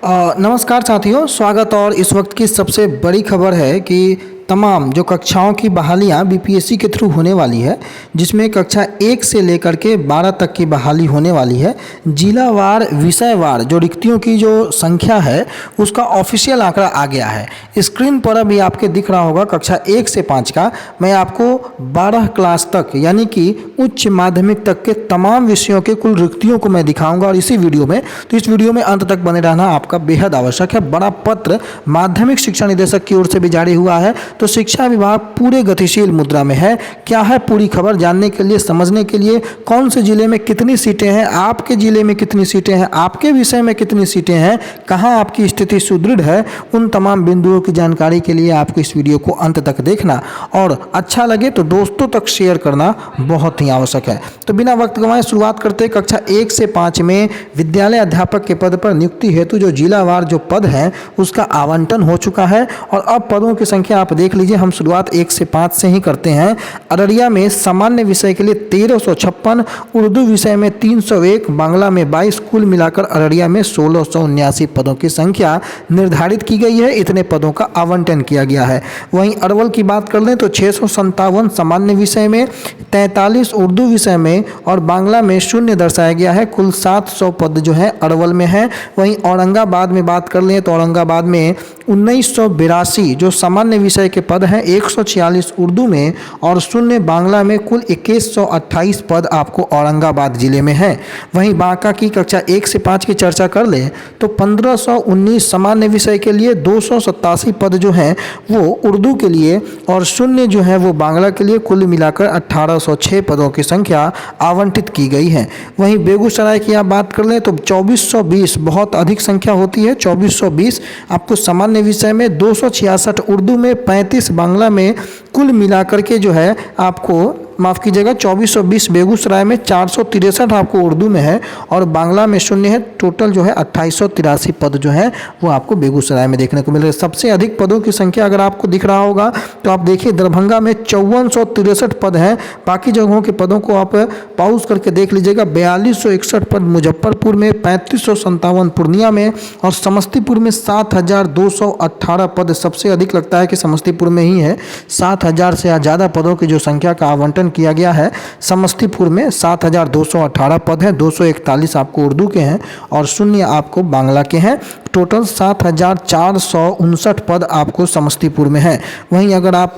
नमस्कार साथियों, स्वागत। और इस वक्त की सबसे बड़ी खबर है कि तमाम जो कक्षाओं की बहालियां बीपीएससी के थ्रू होने वाली है, जिसमें कक्षा 1 से लेकर के 12 तक की बहाली होने वाली है। जिलावार विषयवार जो रिक्तियों की जो संख्या है उसका ऑफिशियल आंकड़ा आ गया है। स्क्रीन पर अभी आपके दिख रहा होगा कक्षा 1 से 5 का। मैं आपको 12 क्लास तक यानी कि उच्च माध्यमिक तक के तमाम विषयों के कुल रिक्तियों को मैं दिखाऊंगा और इसी वीडियो में। तो इस वीडियो में अंत तक बने रहना आपका बेहद आवश्यक है। बड़ा पत्र माध्यमिक शिक्षा निदेशक की ओर से भी जारी हुआ है, तो शिक्षा विभाग पूरे गतिशील मुद्रा में है। क्या है पूरी खबर जानने के लिए, समझने के लिए, कौन से जिले में कितनी सीटें हैं, आपके जिले में कितनी सीटें हैं, आपके विषय में कितनी सीटें हैं, कहां आपकी स्थिति सुदृढ़ है, उन तमाम बिंदुओं की जानकारी के लिए आपको इस वीडियो को अंत तक देखना और अच्छा लगे तो दोस्तों तक शेयर करना बहुत ही आवश्यक है। तो बिना वक्त गंवाए शुरुआत करते कक्षा 1 से 5 में विद्यालय अध्यापक के पद पर नियुक्ति हेतु जो जिलावार जो पद है उसका आवंटन हो चुका है। और अब पदों की संख्या आप देख लीजिए। हम शुरुआत 1 से 5 से ही करते हैं। अररिया में सामान्य विषय के लिए 1356, उर्दू विषय में 301, बांग्ला में 22, कुल मिलाकर अररिया में 1679 पदों की संख्या निर्धारित की गई है। इतने पदों का आवंटन किया गया है। वहीं अरवल की बात कर लें तो 657 सामान्य विषय में, 43 उर्दू विषय में और बांग्ला में 0 दर्शाया गया है। कुल 700 पद जो है अरवल में है। वहीं औरंगाबाद में बात कर लें तो औरंगाबाद में 1982 जो सामान्य विषय के पद हैं, 146 उर्दू में और 0 बांग्ला में, कुल 2128 पद आपको औरंगाबाद जिले में है। वहीं बांका की कक्षा 1 से 5 की चर्चा कर लें तो 1519 सामान्य विषय के लिए, 287 पद जो हैं वो उर्दू के लिए और 0 जो है वो बांग्ला के लिए, कुल मिलाकर 1806 पदों की संख्या आवंटित की गई है। वहीं बेगूसराय की आप बात कर लें तो 2420 बहुत अधिक संख्या होती है। 2420 आपको सामान्य विषय में, 266 उर्दू में, 35 बांग्ला में, कुल मिलाकर के जो है आपको माफ़ कीजिएगा 2420 बेगूसराय में, 463 आपको उर्दू में है और बांग्ला में 0 है। टोटल जो है 2883 पद जो है वो आपको बेगूसराय में देखने को मिल रहे हैं। सबसे अधिक पदों की संख्या अगर आपको दिख रहा होगा तो आप देखिए दरभंगा में 5463 पद हैं। बाकी जगहों के पदों को आप पॉज करके देख लीजिएगा। 4261 पद मुजफ्फरपुर में, 3557 पूर्णिया में और समस्तीपुर में 7218 पद। सबसे अधिक लगता है कि समस्तीपुर में ही है। 7000 से ज़्यादा पदों की जो संख्या का आवंटन किया गया है समस्तीपुर में। 7218 पद हैं। 241 आपको उर्दू के हैं और 0 आपको बांग्ला के हैं। टोटल 7459 पद आपको समस्तीपुर में है। वहीं अगर आप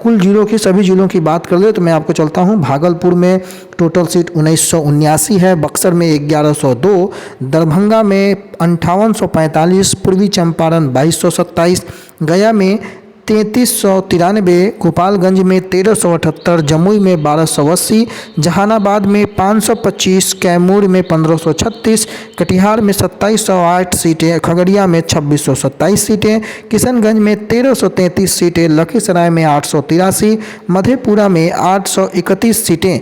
कुल जिलों की, सभी जिलों की बात कर ले तो मैं आपको चलता हूं। भागलपुर में टोटल सीट 1979 है, बक्सर में 1102, दरभंगा में 5845, पूर्वी चंपारण 2227, गया में 3393, गोपालगंज में 1378, जमुई में 1280, जहानाबाद में 525, कैमूर में 1536, कटिहार में 2708 सीटें, खगड़िया में 2627 सीटें, किशनगंज में 1333 सीटें, लखीसराय में 883, मधेपुरा में 831 सीटें,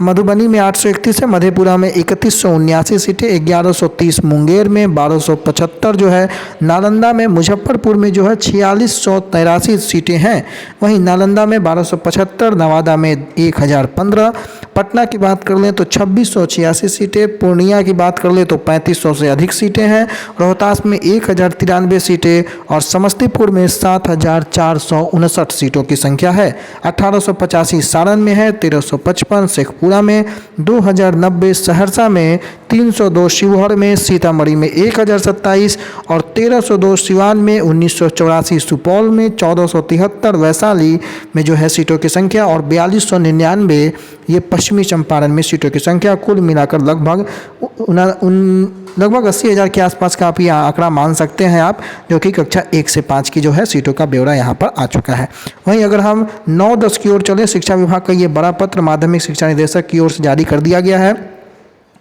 मधुबनी में 831 है, मधेपुरा में 3179 सीटें, 1130 मुंगेर में, 1275 जो है नालंदा में, मुजफ्फरपुर में जो है 4683 सीटें हैं। वहीं नालंदा में 1275, नवादा में 1015, पटना की बात कर लें तो 2686 सीटें, पूर्णिया की बात कर लें तो 3500 से अधिक सीटें हैं, रोहतास में 1093 सीटें और समस्तीपुर में 7459 सीटों की संख्या है। 1885 सारण में है, 1355 शेखपुरा में, 2090 सहरसा में, 302 शिवहर में, सीतामढ़ी में 1027 और 1302 सिवान में, 1984 सुपौल में, 1473 वैशाली में जो है सीटों की संख्या और 4299 ये पश्चिमी चंपारण में सीटों की संख्या। कुल मिलाकर लगभग 80,000 के आसपास का आप ये आंकड़ा मान सकते हैं आप, जो कि कक्षा 1 से 5 की जो है सीटों का ब्यौरा यहाँ पर आ चुका है। वहीं अगर हम 9-10 की ओर चले, शिक्षा विभाग का ये बड़ा पत्र माध्यमिक शिक्षा निदेशक की ओर से जारी कर दिया गया है,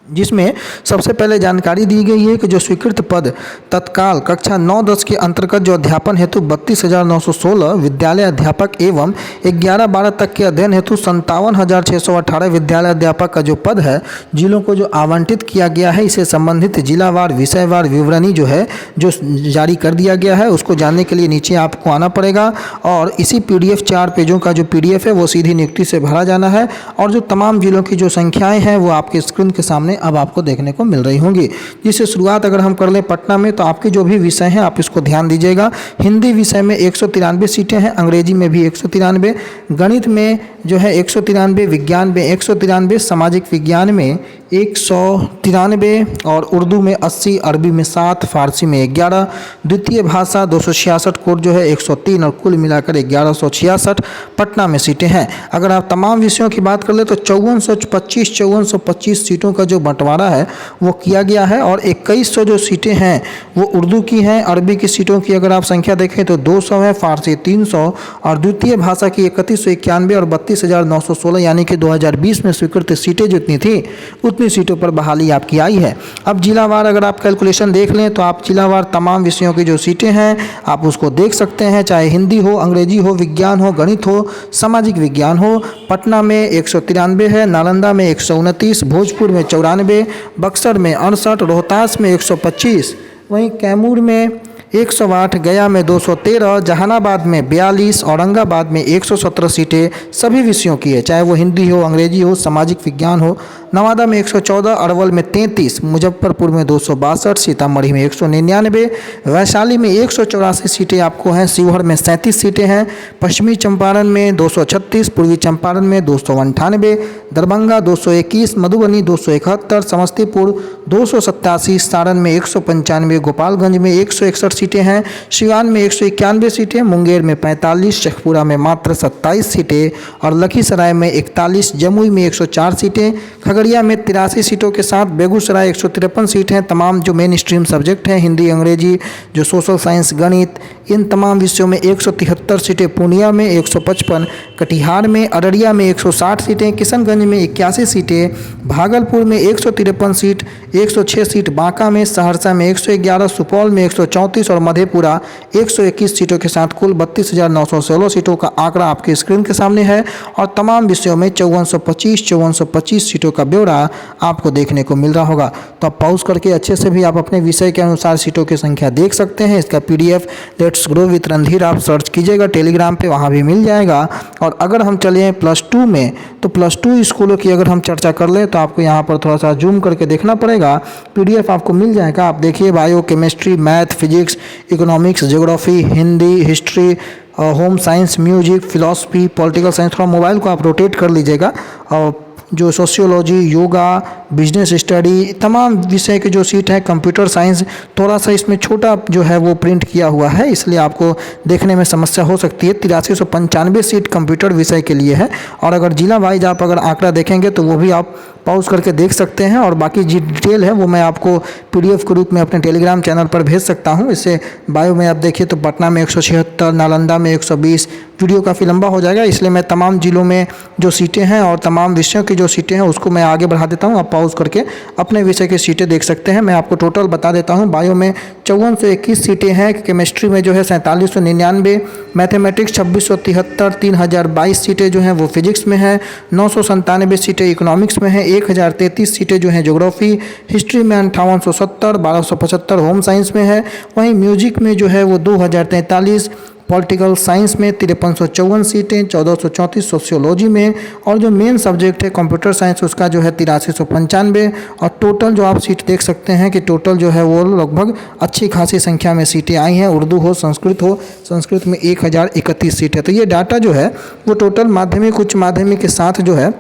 जिसमें सबसे पहले जानकारी दी गई है कि जो स्वीकृत पद तत्काल कक्षा 9-10 के अंतर्गत जो अध्यापन हेतु 32,916 विद्यालय अध्यापक एवं 11-12 तक के अध्ययन हेतु 57,618 विद्यालय अध्यापक का जो पद है जिलों को जो आवंटित किया गया है, इसे संबंधित जिलावार विषयवार विवरणी जो है जो जारी कर दिया गया है, उसको जानने के लिए नीचे आपको आना पड़ेगा और इसी PDF 4 पेजों का जो PDF है वो सीधी नियुक्ति से भरा जाना है और जो तमाम जिलों की जो संख्याएँ हैं वो आपके स्क्रीन के सामने अब आपको देखने को मिल रही होंगी। जिससे शुरुआत अगर हम कर लें पटना में, तो आपके जो भी विषय हैं आप इसको ध्यान दीजिएगा। हिंदी विषय में 193 सीटें हैं, अंग्रेजी में भी 193, गणित में जो है 193, विज्ञान में 193, सामाजिक विज्ञान में 193 और उर्दू में 80, अरबी में 7, फारसी में 11, द्वितीय भाषा 266, कोड जो है 103 और कुल मिलाकर 1166 पटना में सीटें हैं। अगर आप तमाम विषयों की बात कर ले तो 5425 सीटों का जो बंटवारा है वो किया गया है और 2100 जो सीटें हैं वो उर्दू की हैं। अरबी की सीटों की अगर आप संख्या देखें तो 200 है, फारसी 300 और द्वितीय भाषा की 3191 और 32,916 यानी कि 2020 में स्वीकृत सीटें जितनी थी उतनी सीटों पर बहाली आपकी आई है। अब जिलावार अगर आप कैलकुलेशन देख लें तो आप जिलावार तमाम विषयों की जो सीटें हैं आप उसको देख सकते हैं, चाहे हिंदी हो, अंग्रेजी हो, विज्ञान हो, गणित हो, सामाजिक विज्ञान हो। पटना में 193 है, नालंदा में 129, भोजपुर में 94, बक्सर में 68, रोहतास में 125, वहीं कैमूर में 108, गया में 213, जहानाबाद में 42, औरंगाबाद में 117 सीटें सभी विषयों की है, चाहे वो हिंदी हो, अंग्रेजी हो, सामाजिक विज्ञान हो। नवादा में 114, अरवल में 33, मुजफ्फरपुर में 262, सीतामढ़ी में 199, वैशाली में 184 सीटें आपको हैं, शिवहर में 37 सीटें हैं, पश्चिमी चंपारण में 236, पूर्वी चंपारण में 298, दरभंगा 221, मधुबनी 271, समस्तीपुर 287, सारण में 195, गोपालगंज में 161 सीटें हैं, सिवान में 191 सीटें, मुंगेर में 45, शेखपुरा में मात्र 27 सीटें और लखीसराय में 41, जमुई में 104 सीटें, खगड़िया में 83 सीटों के साथ बेगूसराय 153 सीट हैं। तमाम जो मेन स्ट्रीम सब्जेक्ट हैं हिंदी, अंग्रेजी, जो सोशल साइंस, गणित, इन तमाम विषयों में 173 सीटें, पूर्णिया में 155, कटिहार में, अररिया में 160 सीटें, किशनगंज में 81 सीटें, भागलपुर में 153 सीट, 106 सीट बांका में, सहरसा में 111, सुपौल में 134 और मधेपुरा 121 सीटों के साथ कुल 32,916 सीटों का आंकड़ा आपके स्क्रीन के सामने है और तमाम विषयों में 5425 सीटों का ब्यौरा आपको देखने को मिल रहा होगा। तो आप पॉज करके अच्छे से भी आप अपने विषय के अनुसार सीटों की संख्या देख सकते हैं। इसका PDF let's grow with Randhir आप सर्च कीजिएगा टेलीग्राम पे, वहाँ भी मिल जाएगा। और अगर हम चलें +2 में, तो +2 स्कूलों की अगर हम चर्चा कर लें तो आपको यहाँ पर थोड़ा सा जूम करके देखना पड़ेगा। PDF आपको मिल जाएगा। आप देखिए bio, chemistry, math, physics, economics, geography, Hindi, history, home science, music, philosophy, political science, थोड़ा मोबाइल को आप रोटेट कर लीजिएगा। और जो सोशियोलॉजी, योगा, बिजनेस स्टडी, तमाम विषय के जो सीट है, कंप्यूटर साइंस, थोड़ा सा इसमें छोटा जो है वो प्रिंट किया हुआ है, इसलिए आपको देखने में समस्या हो सकती है। 8395 सीट कंप्यूटर विषय के लिए है। और अगर जिला वाइज आप अगर आंकड़ा देखेंगे तो वो भी आप पॉज करके देख सकते हैं और बाकी जी डिटेल है वो मैं आपको PDF के रूप में अपने टेलीग्राम चैनल पर भेज सकता हूं। इससे बायो में आप देखिए तो पटना में 176, नालंदा में 120, वीडियो काफ़ी लंबा हो जाएगा, इसलिए मैं तमाम जिलों में जो सीटें हैं और तमाम विषयों की जो सीटें हैं उसको मैं आगे बढ़ा देता हूं। आप पॉज करके अपने विषय की सीटें देख सकते हैं। मैं आपको टोटल बता देता हूं। बायो में 5421 सीटें हैं, केमिस्ट्री में जो है 4799, मैथमेटिक्स 2673, 3022 सीटें जो हैं वो फिजिक्स में है, 997 सीटें इकोनॉमिक्स में है, 1033 सीटें जो हैं ज्योग्राफी, हिस्ट्री में 5870, 1275 होम साइंस में है। वहीं म्यूजिक में जो है वो 2043, पॉलिटिकल साइंस में 5354 सीटें, 1434 सोशियोलॉजी में, और जो मेन सब्जेक्ट है कंप्यूटर साइंस उसका जो है 8395। और टोटल जो आप सीट देख सकते हैं कि टोटल जो है वो लगभग अच्छी खासी संख्या में सीटें आई हैं। उर्दू हो, संस्कृत में 1031 सीट है। तो ये डाटा जो है वो टोटल माध्यमिक, उच्च माध्यमिक के साथ जो है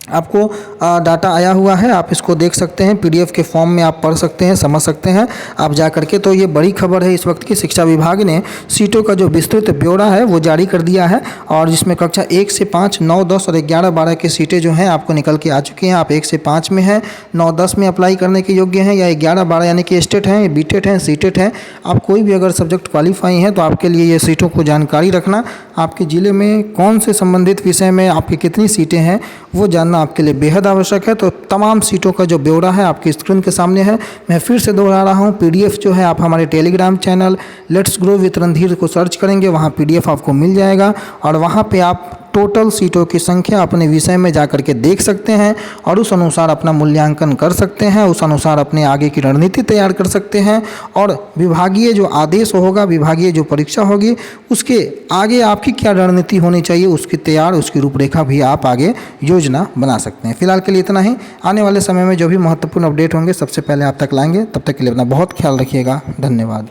आपको डाटा आया हुआ है। आप इसको देख सकते हैं, PDF के फॉर्म में आप पढ़ सकते हैं, समझ सकते हैं आप जा करके। तो ये बड़ी खबर है इस वक्त की। शिक्षा विभाग ने सीटों का जो विस्तृत ब्यौरा है वो जारी कर दिया है और जिसमें कक्षा 1 से 5, 9, 10 और 11, 12 की सीटें जो हैं आपको निकल के आ चुकी हैं। आप 1 से 5 में हैं, 9, 10 में अप्लाई करने के योग्य हैं, या 11, 12 यानी कि स्टेट हैं, BTET हैं, CTET हैं। आप कोई भी अगर सब्जेक्ट क्वालिफाई हैं तो आपके लिए ये सीटों को जानकारी रखना, आपके ज़िले में कौन से संबंधित विषय में आपकी कितनी सीटें हैं वो जानना आपके लिए बेहद आवश्यक है। तो तमाम सीटों का जो ब्यौरा है आपकी स्क्रीन के सामने है। मैं फिर से दोहरा रहा हूँ, PDF जो है आप हमारे Telegram channel let's grow with Randhir को सर्च करेंगे, वहाँ PDF आपको मिल जाएगा और वहाँ पे आप टोटल सीटों की संख्या अपने विषय में जा कर के देख सकते हैं और उस अनुसार अपना मूल्यांकन कर सकते हैं, उस अनुसार अपने आगे की रणनीति तैयार कर सकते हैं और विभागीय जो आदेश होगा, विभागीय जो परीक्षा होगी, उसके आगे आपकी क्या रणनीति होनी चाहिए, उसकी रूपरेखा भी आप आगे योजना बना सकते हैं। फिलहाल के लिए इतना ही। आने वाले समय में जो भी महत्वपूर्ण अपडेट होंगे सबसे पहले आप तक लाएंगे। तब तक के लिए अपना बहुत ख्याल रखिएगा। धन्यवाद।